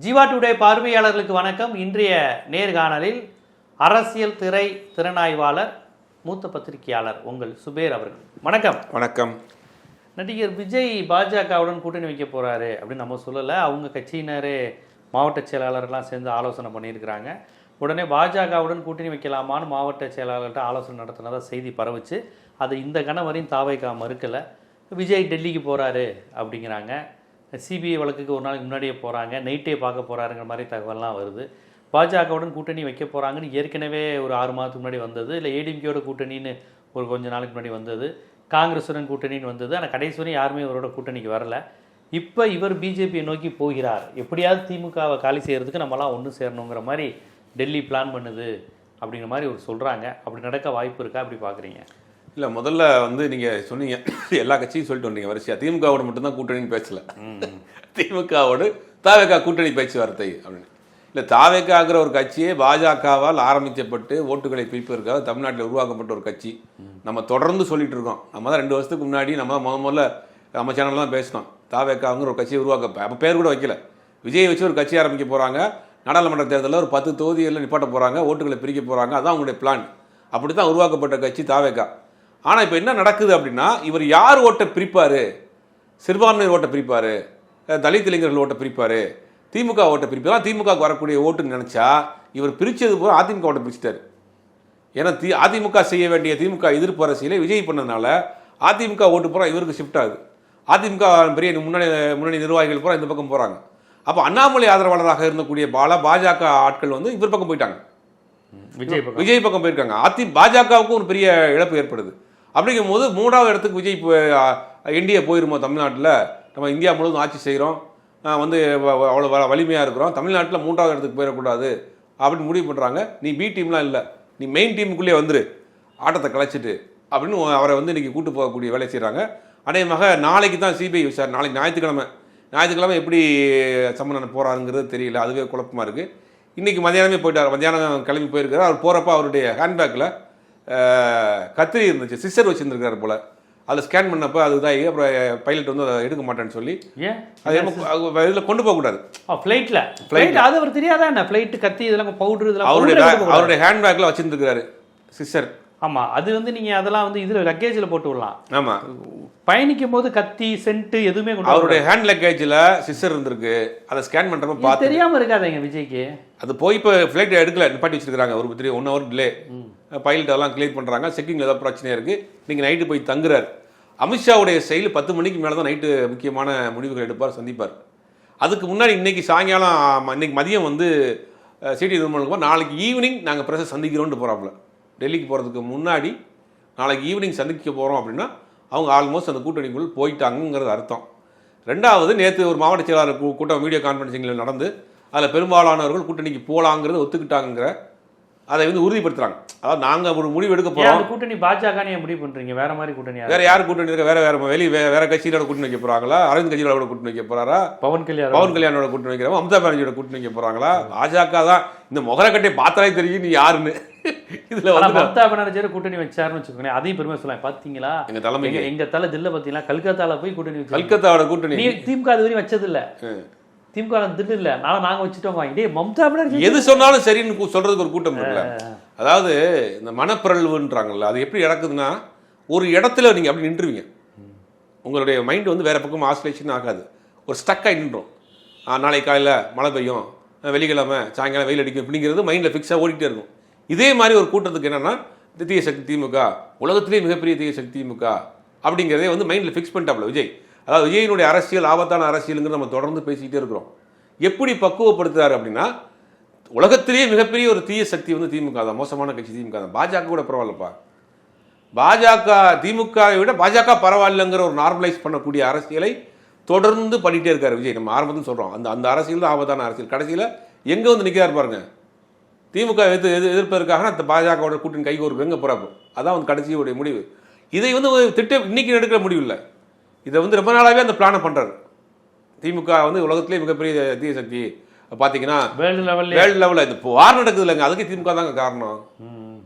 Jeeva today பார்வையாளர்களுக்கு வணக்கம். இன்றைய நேர்காணலில் அரசியல் திரை திறனாய்வாளர் மூத்த பத்திரிகையாளர் உங்கள் சுபேர் அவர்கள். வணக்கம். வணக்கம். நடிகர் விஜய் பாஜகவுடன் கூட்டணி வைக்க போகிறாரு அப்படின்னு நம்ம சொல்லலை. அவங்க கட்சியினரே மாவட்ட செயலாளர்லாம் சேர்ந்து ஆலோசனை பண்ணியிருக்கிறாங்க. உடனே பாஜகவுடன் கூட்டணி வைக்கலாமான்னு மாவட்ட செயலாளர்கிட்ட ஆலோசனை நடத்தினதாக செய்தி பரவுச்சு. அது இந்த கணம் வரையும் தாவைக்கா மறுக்கலை. விஜய் டெல்லிக்கு போகிறாரு அப்படிங்கிறாங்க. சிபிஐ வழக்குக்கு ஒரு நாளைக்கு முன்னாடியே போகிறாங்க, நைட்டே பார்க்க போகிறாருங்கிற மாதிரி தகவல்லாம் வருது. பாஜகவுடன் கூட்டணி வைக்க போகிறாங்கன்னு ஏற்கனவே ஒரு 6 மாதத்துக்கு முன்னாடி வந்தது. இல்லை ஏடிஎம்கேயோட கூட்டணின்னு ஒரு கொஞ்ச நாளைக்கு முன்னாடி வந்தது. காங்கிரஸுடன் கூட்டணின்னு வந்தது. ஆனால் கடைசி வரையும் யாருமே இவரோட கூட்டணிக்கு வரல. இப்போ இவர் பிஜேபியை நோக்கி போகிறார். எப்படியாவது திமுகவை காலி செய்கிறதுக்கு நம்மளாம் ஒன்று சேரணுங்கிற மாதிரி டெல்லி பிளான் பண்ணுது அப்படிங்கிற மாதிரி ஒரு சொல்கிறாங்க. அப்படி நடக்க வாய்ப்பு இருக்கா? அப்படி பார்க்குறீங்க? இல்லை, முதல்ல நீங்கள் சொன்னீங்க எல்லா கட்சியும் சொல்லிட்டு வந்தீங்க வரிசையாக. திமுகவோட மட்டும்தான் கூட்டணின்னு பேசல, திமுகவோடு தாவேக்கா கூட்டணி பேச்சுவார்த்தை அப்படின்னு. இல்லை, தாவேக்காங்கிற ஒரு கட்சியே பாஜகவால் ஆரம்பிக்கப்பட்டு ஓட்டுகளை பிரிப்பதற்காக தமிழ்நாட்டில் உருவாக்கப்பட்ட ஒரு கட்சி. நம்ம தொடர்ந்து சொல்லிட்டு இருக்கோம். நம்ம தான் 2 வருஷத்துக்கு முன்னாடி நம்ம முதல்ல நம்ம சேனலில் தான் பேசினோம். தாவேக்காங்கிற ஒரு கட்சியை உருவாக்க அப்போ பேர் கூட வைக்கல. விஜய் வச்சு ஒரு கட்சி ஆரம்பிக்க போகிறாங்க. நாடாளுமன்ற தேர்தலில் ஒரு 10 தொகுதிகளில் நிப்பாட்ட போகிறாங்க, ஓட்டுகளை பிரிக்க போகிறாங்க. அதான் அவங்களுடைய பிளான். அப்படி தான் உருவாக்கப்பட்ட கட்சி தாவேக்கா. ஆனால் இப்போ என்ன நடக்குது அப்படின்னா, இவர் யார் ஓட்டை பிரிப்பார்? சிறுபான்மையினர் ஓட்டை பிரிப்பார், தலித் இளைஞர்கள் ஓட்டை பிரிப்பார், திமுக ஓட்டை பிரிப்பார். திமுகவுக்கு வரக்கூடிய ஓட்டுன்னு நினச்சா இவர் பிரித்தது போல அதிமுக ஓட்டை பிரிச்சுட்டார். ஏன்னா அதிமுக செய்ய வேண்டிய திமுக எதிர்ப்பு அரசியலை விஜய் பண்ணதுனால அதிமுக ஓட்டு பூரா இவருக்கு ஷிஃப்ட் ஆகுது. அதிமுக பெரிய முன்னணி நிர்வாகிகள் பூரா இந்த பக்கம் போகிறாங்க. அப்போ அண்ணாமலை ஆதரவாளராக இருந்தக்கூடிய பாஜக ஆட்கள் இவர் பக்கம் போயிட்டாங்க, விஜய் பக்கம் போயிருக்காங்க. பாஜகவுக்கும் ஒரு பெரிய இழப்பு ஏற்படுது. அப்படிங்கும் போது 3வது இடத்துக்கு விஜய் என்டிஏ போயிருமோ? தமிழ்நாட்டில் நம்ம இந்தியா முழுவதும் ஆட்சி செய்கிறோம், அவ்வளோ வலிமையாக இருக்கிறோம், தமிழ்நாட்டில் 3வது இடத்துக்கு போயிடக்கூடாது அப்படின்னு முடிவு பண்ணுறாங்க. நீ பி டீம்லாம் இல்லை, நீ மெயின் டீமுக்குள்ளே வந்துரு, ஆட்டத்தை கலைச்சிட்டு அப்படின்னு அவரை இன்றைக்கி கூட்டு போகக்கூடிய வேலை செய்கிறாங்க. அநேகமாக நாளைக்கு தான் சிபிஐ விசாரணை. நாளைக்கு ஞாயிற்றுக்கிழமை எப்படி சம்மன் போகிறாருங்கிறது தெரியல, அதுவே குழப்பமாக இருக்குது. இன்றைக்கி மதியானமே போயிட்டார், மதியானம் கிளம்பி போயிருக்காரு. அவர் போகிறப்ப அவருடைய ஹேண்ட்பேக்கில் கத்திரி இருந்துச்சு, சிஸ்டர் வச்சுருந்துருக்காரு போல். அதில் ஸ்கேன் பண்ணப்போ அதுதான். அப்புறம் பைலட் அதை எடுக்க மாட்டேன்னு சொல்லி அது இதில் கொண்டு போகக்கூடாது ஃப்ளைட்டில். அது அவர் தெரியாதா என்ன? ஃப்ளைட்டு கத்தி இதெல்லாம் பவுடர் இதெல்லாம் அவருடைய ஹேண்ட்பேக்கில் வச்சுருந்துருக்காரு சிஸ்டர். ஆமாம், அது நீங்கள் அதெல்லாம் இதில் லக்கேஜில் போட்டு விடலாம். ஆமாம், பயணிக்கும் போது கத்தி சென்ட்டு எதுவுமே அவருடைய ஹேண்ட் லக்கேஜில் சிஸ்டர் இருந்திருக்கு. அதை ஸ்கேன் பண்ணுறப்ப பார்த்து தெரியாமல் இருக்காதுங்க விஜய்க்கு. அது போய் இப்போ ஃப்ளைட் எடுக்கல, நிப்பாட்டி வச்சிருக்காங்க. ஒரு 1 ஹவர் டிலே. பைலட் அதெல்லாம் கிளியர் பண்ணுறாங்க. செக்கிங் ஏதாவது பிரச்சனையாக இருக்குது. நீங்கள் நைட்டு போய் தங்குறார். அமித்ஷாவுடைய செயல் 10 மணிக்கு மேலே தான் நைட்டு முக்கியமான முடிவுகள் எடுப்பார், சந்திப்பார். அதுக்கு முன்னாடி இன்னைக்கு சாயங்காலம் இன்னைக்கு மதியம் சிடி நிர்மலுக்கு நாளைக்கு ஈவினிங் நாங்கள் பிரஸை சந்திக்கிறோன்ட்டு போகிறாப்புல. டெல்லிக்கு போகிறதுக்கு முன்னாடி நாளைக்கு ஈவினிங் சந்திக்க போகிறோம் அப்படின்னா அவங்க ஆல்மோஸ்ட் அந்த கூட்டணிக்குள் போயிட்டாங்கிறது அர்த்தம். 2வது, நேற்று ஒரு மாவட்ட செயலாளர் கூட்டம் வீடியோ கான்ஃபரன்சிங்கில் நடந்து அதில் பெரும்பாலானவர்கள் கூட்டணிக்கு போகலாங்கிறத ஒத்துக்கிட்டாங்கிற அதை உறுதிப்படுத்துறாங்க. அதாவது நாங்கள் ஒரு முடிவு எடுக்க போகிறோம். கூட்டணி பாஜக முடிவு பண்ணுறீங்க, வேற மாதிரி கூட்டணி வேற யார் கூட்டணி இருக்க? வேற கட்சியோட கூட்டணி வைக்க போறாங்களா? அரவிந்த் கெஜ்ரிவாலோட கூட்டணி வைக்க போறாரா? பவன் கல்யாணோட கூட்டணி வைக்கிறா? மம்தா பானர்ஜியோட கூட்டணி வைக்க போறாங்களா? பாஜக தான். இந்த முகரக்கட்டை பார்த்தாலே தெரியும் நீ யாருன்னு. இதுல மம்தா பானர்ஜியோட கூட்டணி வச்சாருன்னு வச்சுக்கோங்க, அதையும் பெருமை சொல்லலாம். பாத்தீங்களா எங்க தலைமை, எங்க தலை தில்ல பாத்தீங்களா, கல்கத்தால போய் கூட்டணி வச்சு. கல்கத்தாவோட கூட்டணி திமுக அது வரையும் வச்சது இல்ல. திமுக திட்டு இல்ல, நாங்க வச்சுட்டோம். இதே மம்தா பானர்ஜி எது சொன்னாலும் சரின்னு சொல்றதுக்கு ஒரு கூட்டம் இருக்குல்ல. அதாவது இந்த மனப்பிறழ்வுன்றாங்கல்ல, அது எப்படி நடக்குதுன்னா, ஒரு இடத்துல நீங்கள் அப்படி நின்றுவீங்க. உங்களுடைய மைண்டு வேறு பக்கம் ஆஸ்லேஷன் ஆகாது, ஒரு ஸ்டக் ஆகி நின்றோம். நாளைக்கு காலையில் மழை பெய்யும், வெள்ளிக்கிழமை சாயங்காலம் வெயில் அடிக்கும் அப்படிங்கிறது மைண்டில் ஃபிக்ஸாக ஓடிக்கிட்டே இருக்கும். இதே மாதிரி ஒரு கூட்டத்துக்கு என்னென்னா, தீய சக்தி திமுக, உலகத்திலே மிகப்பெரிய தீய சக்தி திமுக அப்படிங்கிறதே மைண்டில் ஃபிக்ஸ் பண்ணிட்டாப்புல விஜய். அதாவது விஜயினுடைய அரசியல் ஆபத்தான அரசியலுங்கிறது நம்ம தொடர்ந்து பேசிக்கிட்டே இருக்கிறோம். எப்படி பக்குவப்படுத்துறாரு அப்படின்னா, உலகத்திலேயே மிகப்பெரிய ஒரு தீய சக்தி திமுக தான், மோசமான கட்சி திமுக தான். பாஜக கூட பரவாயில்லப்பா, திமுகவை விட பாஜக பரவாயில்லைங்கிற ஒரு நார்மலைஸ் பண்ணக்கூடிய அரசியலை தொடர்ந்து பண்ணிகிட்டே இருக்காரு விஜய். நம்ம ஆரம்பத்தில் சொல்கிறோம், அந்த அரசியல் தான் ஆபத்தான அரசியல். கடைசியில் எங்கே நிற்கிறாரு பாருங்க, திமுக எதிர்ப்பதற்காக அந்த பாஜகவோட கூட்டணி கைகோர்க்கு எங்கே போகிறாப்பு. அதான் கடைசியோடைய முடிவு. இதை திட்டம் இன்னைக்கு எடுக்கிற முடிவு இல்லை, இதை ரொம்ப நாளாகவே அந்த பிளானை பண்ணுறாரு. திமுக உலகத்திலே மிகப்பெரிய தீய சக்தி பார்த்தீங்கன்னா வேர்ல்டு லெவலில் இந்த வார் நடக்குது இல்லைங்க, அதுக்கு திமுக தாங்க காரணம்.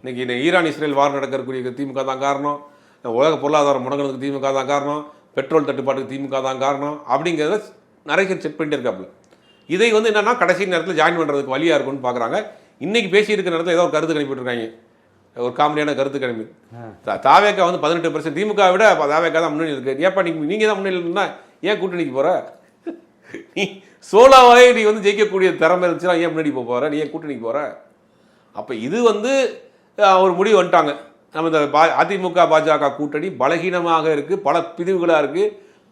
இன்னைக்கு ஈரான் இஸ்ரேல் வார் நடக்கக்கூடிய திமுக தான் காரணம். உலக பொருளாதாரம் முடங்குறதுக்கு திமுக தான் காரணம். பெட்ரோல் தட்டுப்பாட்டுக்கு திமுக தான் காரணம். அப்படிங்கிறத நிறைய செக் பண்ணிட்டே இருக்காப்புல. இதை வந்து என்னன்னா கடைசி நேரத்தில் ஜாயின் பண்ணுறதுக்கு வழியாக இருக்கும்னு பார்க்குறாங்க. இன்னைக்கு பேசிட்டு இருக்கிற நேரத்தில் ஏதோ ஒரு கருத்து கணிப்பிட்டுருக்காங்க, ஒரு காமெடியான கருத்து கணிப்பு. தாவேக்கா வந்து 18%, திமுக விட தாவேக்கா தான் முன்னணி இருக்கு. ஏப்பா நீங்கள் தான் முன்னணியில் இருந்தா ஏன் கூட்டணிக்கு போகிற? நீ சோலாவே நீ வந்து ஜெயிக்கக்கூடிய திறமை இருந்துச்சுன்னா ஏன் முன்னாடி போகிற? நீ ஏன் கூட்டணிக்கு போகிற? அப்போ இது வந்து ஒரு முடிவு வந்துட்டாங்க. நம்ம இந்த அதிமுக பாஜக கூட்டணி பலகீனமாக இருக்குது, பல பிரிவுகளாக இருக்குது,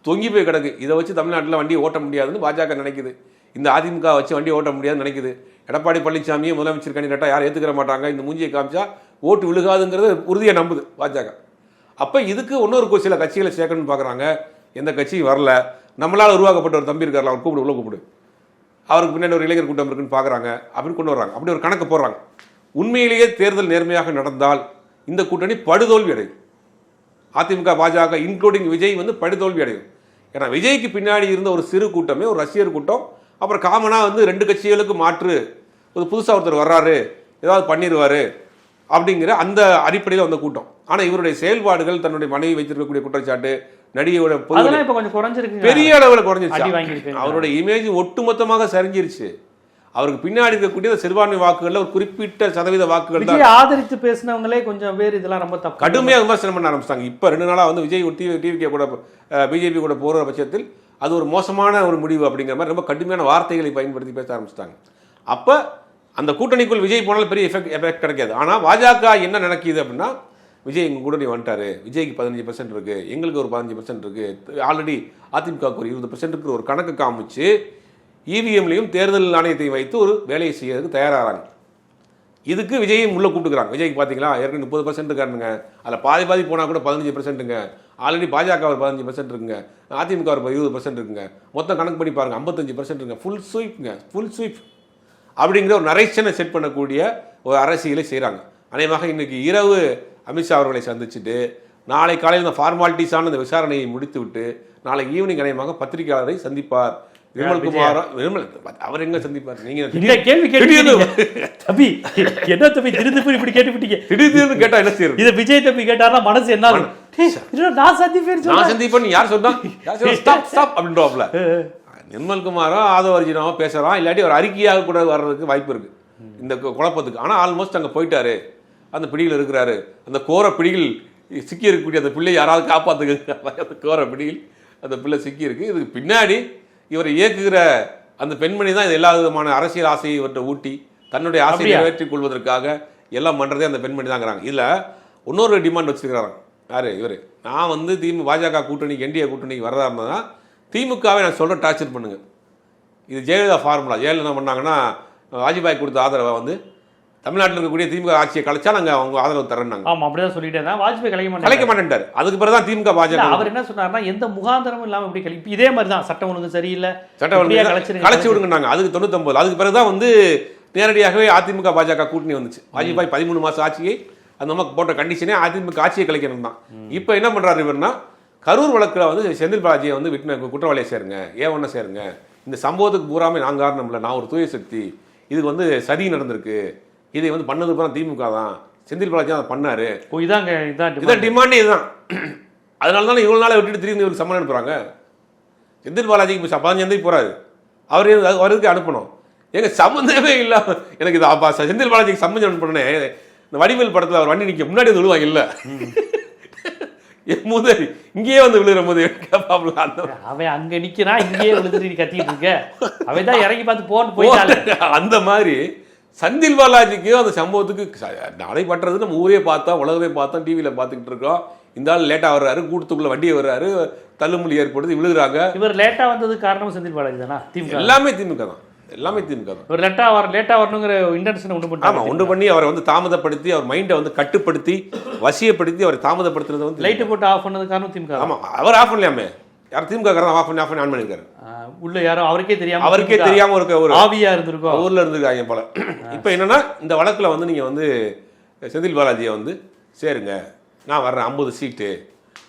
தொங்கி போய் கிடக்கு. இதை வச்சு தமிழ்நாட்டில் வண்டியை ஓட்ட முடியாதுன்னு பாஜக நினைக்குது. இந்த அதிமுக வச்சு வண்டியை ஓட்ட முடியாதுன்னு நினைக்குது. எடப்பாடி பழனிசாமியை முதலமைச்சர் கேண்டிடேட்டாக யாரும் ஏற்றுக்கிற மாட்டாங்க, இந்த மூஞ்சியை காமிச்சா ஓட்டு விழுகாதுங்கிறது உறுதியை நம்புது பாஜக. அப்போ இதுக்கு இன்னொரு சில கட்சிகளை சேர்க்கணும்னு பார்க்குறாங்க. எந்த கட்சியும் வரல. நம்மளால் உருவாக்கப்பட்ட ஒரு தம்பி இருக்கார்ல, அவர் கூப்பிடு, உள்ள கூப்பிடு, அவருக்கு பின்னாடி ஒரு இளைஞர் கூட்டம் இருக்குன்னு பார்க்குறாங்க. அப்படின்னு கொண்டு வர்றாங்க. அப்படி ஒரு கணக்கு போடுறாங்க. உண்மையிலேயே தேர்தல் நேர்மையாக நடந்தால் இந்த கூட்டணி படுதோல்வி அடையும். அதிமுக பாஜக இன்க்ளூடிங் விஜய் வந்து படுதோல்வி அடையும். ஏன்னா விஜய்க்கு பின்னாடி இருந்த ஒரு சிறு கூட்டமே ஒரு ரசிகர் கூட்டம். அப்புறம் காமனாக வந்து ரெண்டு கட்சிகளுக்கு மாற்று ஒரு புதுசாக ஒருத்தர் வர்றாரு, ஏதாவது பண்ணிடுவார் அப்படிங்கிற அந்த அடிப்படையில் வந்த கூட்டம். ஆனால் இவருடைய செயல்பாடுகள், தன்னுடைய மனைவி வைத்திருக்கக்கூடிய குற்றச்சாட்டு, நடிகையோட பெரிய அளவில் குறைஞ்சிருச்சு. அவருடைய இமேஜ் ஒட்டுமொத்தமாக சரிஞ்சிருச்சு. அவருக்கு பின்னாடி இருக்கக்கூடிய சிறுபான்மை வாக்குகள்ல ஒரு குறிப்பிட்ட சதவீத வாக்குகள் தான் ஆதரித்து பேசினவங்களே கொஞ்சம் பேர் இதெல்லாம் ரொம்ப தப்பு கடுமையாக விமர்சனம் பண்ண ஆரம்பிச்சிட்டாங்க. இப்போ 2 நாளாக வந்து விஜய் டிவிகே கூட பிஜேபி கூட போகிற பட்சத்தில் அது ஒரு மோசமான ஒரு முடிவு அப்படிங்கிற மாதிரி ரொம்ப கடுமையான வார்த்தைகளை பயன்படுத்தி பேச ஆரம்பிச்சிட்டாங்க. அப்போ அந்த கூட்டணிக்குள் விஜய் போனாலும் பெரிய எஃபெக்ட் கிடைக்காது. ஆனால் பாஜக என்ன நினைக்கிது அப்படின்னா, விஜய் எங்கள் கூட்டணி வந்துட்டாரு, விஜய்க்கு 15% இருக்கு, எங்களுக்கு ஒரு 15% இருக்கு, ஆல்ரெடி அதிமுகவுக்கு ஒரு 20% இருக்கிற ஒரு கணக்கு காமிச்சு இவிஎம்லையும் தேர்தல் ஆணையத்தையும் வைத்து ஒரு வேலையை செய்யறதுக்கு தயாராகிறாங்க. இதுக்கு விஜயும் உள்ள கூப்பிட்டுக்கிறாங்க. விஜய்க்கு பார்த்தீங்களா ஏற்கனவே 30% இருக்காருங்க, அதில் பாதி போனால் கூட 15%ங்க, ஆல்ரெடி பாஜக ஒரு 15% இருக்குங்க, அதிமுக ஒரு 20% இருக்குங்க, மொத்தம் கணக்கு பண்ணி பாருங்க 55% இருக்குங்க, ஃபுல் ஸ்வீப் அப்படிங்கிற ஒரு நரேஷனை செட் பண்ணக்கூடிய ஒரு அரசியலை செய்கிறாங்க. அநேகமாக இன்னைக்கு இரவு அமித்ஷா அவர்களை சந்திச்சுட்டு நாளை காலையில் இந்த ஃபார்மாலிட்டிஸான இந்த விசாரணையை முடித்து விட்டு நாளை ஈவினிங் அநேகமாக பத்திரிகையாளரை சந்திப்பார். விமல் அவர் எங்க சந்திப்பார்? நீங்க கேள்வி தம்பி என்ன தம்பி திருப்பி இப்படி கேட்டுவிட்டீங்க? திடீர்னு கேட்டா என்ன செய்யறது? இதை விஜய் தம்பி கேட்டாருன்னா மனசு என்ன? நான் சந்திப்பேன் யார் சொன்னா அப்படின்றோம்ல. நிர்மல்குமாரோ ஆதவ அர்ஜுனாவோ பேசுறான், இல்லாட்டி ஒரு அறிக்கையாக கூட வர்றதுக்கு வாய்ப்பு இருக்கு இந்த குழப்பத்துக்கு. ஆனா ஆல்மோஸ்ட் அங்க போயிட்டாரு, அந்த பிடியில் இருக்கிறாரு. அந்த கோர பிடியில் சிக்கி இருக்கக்கூடிய அந்த பிள்ளை யாராவது காப்பாத்துக்கு, அந்த கோர பிடியில் அந்த பிள்ளை சிக்கி இருக்கு. இதுக்கு பின்னாடி இவரை இயக்குகிற அந்த பெண்மணி தான் இது எல்லா விதமான அரசியல் ஆசையை இவற்றை ஊட்டி தன்னுடைய ஆசையை நிறைவேற்றிக் கொள்வதற்காக எல்லாம் பண்றதே அந்த பெண்மணி தாங்கிறாங்க. இதுல இன்னொரு டிமாண்ட் வச்சிருக்கிறாங்க. யாரு இவரு? நான் வந்து பாஜக கூட்டணிக்கு என்டிஏ கூட்டணிக்கு வரதா இருந்ததுன்னா திமுகவை நான் சொல்ற டார்ச்சர் பண்ணுங்க. இது ஜெயலலிதா ஃபார்முலா. ஜெயலலிதா என்ன பண்ணாங்கன்னா, வாஜ்பாய் கொடுத்த ஆதரவை வந்து தமிழ்நாட்டில் இருக்கக்கூடிய திமுக ஆட்சியை கலைச்சா நாங்கள் அவங்க ஆதரவு தரேன்னாங்க. ஆமா, அப்படிதான் சொல்லிட்டேன். வாஜ்பாய் கலைக்க மாட்டேன்ட்டார். அதுக்கு பிறகு தான் திமுக பாஜக. அவர் என்ன சொன்னார்னா, எந்த முகாந்திரமும் இல்லாமல் இப்படி கழிப்பு இதே மாதிரி தான் சட்டம் ஒழுங்கு சரியில்லை, சட்டம் ஒழுங்கு கலைச்சி விடுங்கன்னாங்க. அதுக்கு 99. அதுக்கு பிறகு தான் வந்து நேரடியாகவே அதிமுக பாஜக கூட்டணி வந்துச்சு. வாஜ்பாய் 13 மாசம் ஆட்சியை அந்த மாதிரி போட்ட கண்டிஷனே அதிமுக ஆட்சியை கலைக்கணும் தான். இப்போ என்ன பண்றாரு இவர்னா, கரூர் வழக்கில் வந்து செந்தில் பாலாஜியை வந்து குற்றவாளியை சேருங்க, ஏன் சேருங்க, இந்த சம்பவத்துக்கு பூராமே நான் காரணம் இல்லை, நான் ஒரு தூய சக்தி, இது வந்து சதி நடந்திருக்கு, இதை வந்து பண்ணது பூரா திமுக தான், செந்தில் பாலாஜி தான் பண்ணாரு, இதான் டிமாண்டே இதுதான். அதனால தான் இவ்வளோ நாளை விட்டுட்டு திரும்பி இவருக்கு சம்மன் அனுப்புறாங்க. செந்தில் பாலாஜிக்கு இப்போ 15 போறாரு, அவருக்கு அனுப்பணும். எங்க சம்மந்தமே இல்லாம எனக்கு இது செந்தில் பாலாஜிக்கு சம்மந்தம் அனுப்பணுன்னே இந்த வடிவேல் படத்தில் அவர் வண்டி நிற்க முன்னாடி வந்து விழுவாங்க இல்லை முதல் இங்கேயே வந்து விழுகிற போது அவன் அங்க நிக்கிறா, இங்கேயே விழுந்துட்டு கத்திட்டு இருக்க, அவன் தான் இறங்கி பார்த்து போட்டு அந்த மாதிரி செந்தில் பாலாஜிக்கு அந்த சம்பவத்துக்கு நடைபெற்றது நம்ம ஊரே பார்த்தோம், உலகமே பார்த்தோம், டிவியில பார்த்துக்கிட்டு இருக்கோம். இந்த ஆள் லேட்டா வர்றாரு, கூட்டத்துக்குள்ள வண்டியை வர்றாரு, தள்ளுமுள்ளி ஏற்படுத்தி விழுகிறாங்க. இவர் லேட்டா வந்ததுக்கு காரணம் செந்தில் பாலாஜி தானா? எல்லாமே திமுக தான், எல்லாமே திமுக தான். ஒரு லேட்டா வரணுங்கிற இன்டென்ஷனை உண்டு பண்ணி, ஆமா உண்டு பண்ணி அவரை வந்து தாமதப்படுத்தி, அவர் மைண்டை வந்து கட்டுப்படுத்தி வசியப்படுத்தி அவரை தாமதப்படுத்துறது வந்து லைட்டு போட்டு ஆஃப் பண்ணது காரணம் திமுக. ஆமா, அவர் ஆஃப் பண்ணலாமே, யார் திமுக ஆஃப் பண்ணி ஆன் பண்ணிருக்காரு. உள்ள யாரும் அவருக்கே தெரியாம ஒரு ஆவியா இருந்திருக்கும், ஊர்ல இருந்திருக்காங்க போல. இப்போ என்னன்னா, இந்த வழக்குல வந்து நீங்க வந்து செந்தில் பாலாஜியை வந்து சேருங்க, நான் வர்றேன், 50 சீட்டு,